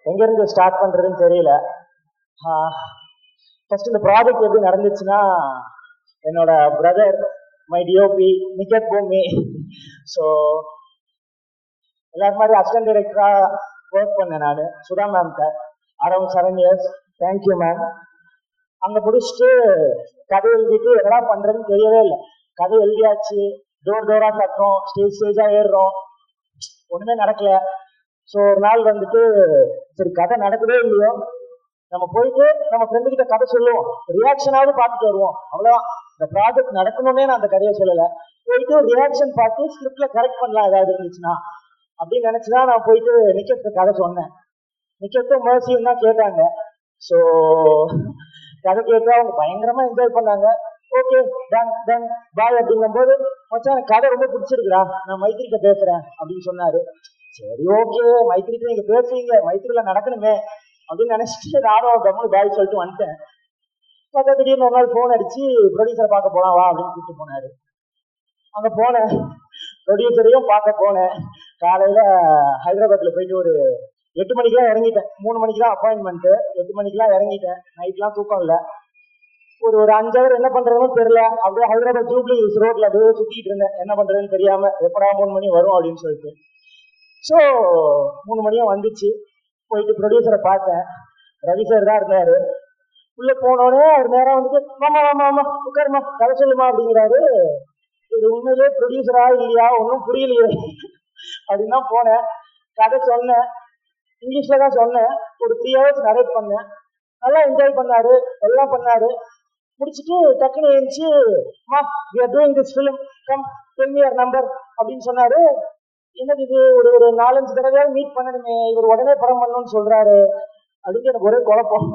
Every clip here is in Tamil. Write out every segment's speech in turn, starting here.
எங்கேருந்து ஸ்டார்ட் பண்ணுறதுன்னு தெரியல. ஃபர்ஸ்ட் இந்த ப்ராஜெக்ட் எப்படி நடந்துச்சுன்னா, என்னோட பிரதர் மை டிஓபி நிக்கத் பூமி, ஸோ எல்லாரும் மாதிரி அசிஸ்டன்ட் டைரக்டராக ஒர்க் பண்ணேன் நான் சுதா மேம்கிட்ட அரௌண்ட் 7 years. Thank you ma'am. அங்கே முடிச்சுட்டு கதை எழுதிட்டு எதனா பண்ணுறதுன்னு தெரியவே இல்லை. கதை எழுதியாச்சு, டோராக தட்டுறோம், ஸ்டேஜாக ஏறுறோம், ஒன்றுமே நடக்கல. ஸோ ஒரு நாள் வந்துட்டு சரி கதை நடக்கவே இல்லையோ, நம்ம போயிட்டு நம்ம ஃப்ரெண்டு கிட்ட கதை சொல்லுவோம், ரியாக்ஷனாவது பார்த்துட்டு வருவோம், அவ்வளோதான். இந்த ப்ராஜெக்ட் நடக்கணும்னே நான் அந்த கதையை சொல்லலை, போயிட்டு ரியாக்ஷன் பார்த்து ஸ்கிரிப்ட்ல கரெக்ட் பண்ணலாம் ஏதாவது இருந்துச்சுன்னா அப்படின்னு நினைச்சுதான் நான் போயிட்டு நிக்கத்து கதை சொன்னேன். நிக்கத்தும் மேர்சியும் தான் கேட்டாங்க. ஸோ கதை கேட்டு அவங்க பயங்கரமா என்ஜாய் பண்ணாங்க. ஓகே டன் டன் பாய் அப்படிங்கும் போது, மச்சான் எனக்கு கதை ரொம்ப பிடிச்சிருக்குடா, நான் மைத்திரிட்ட பேசுறேன் அப்படின்னு சொன்னாரு. சரி ஓகே, மைத்திரிட்ட நீங்க பேசுவீங்க, மைத்திரில நடக்கணுமே அப்படின்னு நினைச்சிட்டு நானும் கம்முனு பாய் சொல்லிட்டு வந்துட்டேன். பார்த்தா திடீர்னு ஒரு நாள் போன் அடிச்சு ப்ரொடியூசரை பார்க்க போலாம் வா அப்படின்னு கூப்பிட்டு போனாரு. அங்க போனேன், ப்ரொடியூசரையும் பார்க்க போனேன். காலையில ஹைதராபாத்ல போயிட்டு ஒரு 8 மணிக்கெல்லாம் இறங்கிட்டேன். 3 மணிக்கு தான் அப்பாயின்மெண்ட். 8 மணிக்கெல்லாம் இறங்கிட்டேன். நைட்லாம் தூக்கம் இல்லை. ஒரு 5 hour என்ன பண்றதுன்னு தெரியல. அப்படியே ஹைதராபாத் ஜூப்ளி ரோட்ல அப்படியே சுத்திட்டு இருந்தேன், என்ன பண்றதுன்னு தெரியாம. எப்படா 3 மணி வரும் அப்படின்னு சொல்லிட்டு. ஸோ 3 மணியும் வந்துச்சு. போயிட்டு ப்ரொடியூசரை பார்த்தேன். ரவி சார் தான் இருந்தாரு. உள்ள போனோடனே ஒரு நேரம் வந்துட்டு மாமா மாமா மாமா உட்காருமா கதை சொல்லுமா அப்படிங்கிறாரு. இது உண்மையிலே ப்ரொடியூசரா இல்லையா ஒன்றும் புரியலையே அப்படின்னு தான் போனேன். கதை சொன்னேன், இங்கிலீஷ்ல தான் சொன்னேன். ஒரு 3 hours நரேட் பண்ணேன். நல்லா என்ஜாய் பண்ணாரு, எல்லாம் பண்ணாரு. முடிச்சுட்டு டக்குன்னு எழுந்துச்சு, மா we are doing this film, come tell me your number அப்படின்னு சொன்னாரு. என்னது இது, ஒரு 4-5 தடவையாவது மீட் பண்ணணுமே, இவர் உடனே படம் பண்ணணும்னு சொல்றாரு அதுக்கு எனக்கு ஒரே குழப்பம்.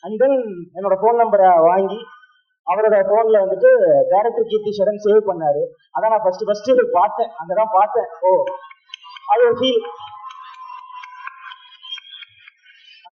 அண்ட் தென் என்னோட ஃபோன் நம்பரை வாங்கி அவரோட ஃபோன்ல வந்துட்டு டைரக்டர் கீர்த்தி ஷரன் சேவ் பண்ணாரு. அதான் நான் ஃபர்ஸ்ட் பார்த்தேன், அங்கதான் பார்த்தேன். ஓ அது ஒரு ஃபீல்.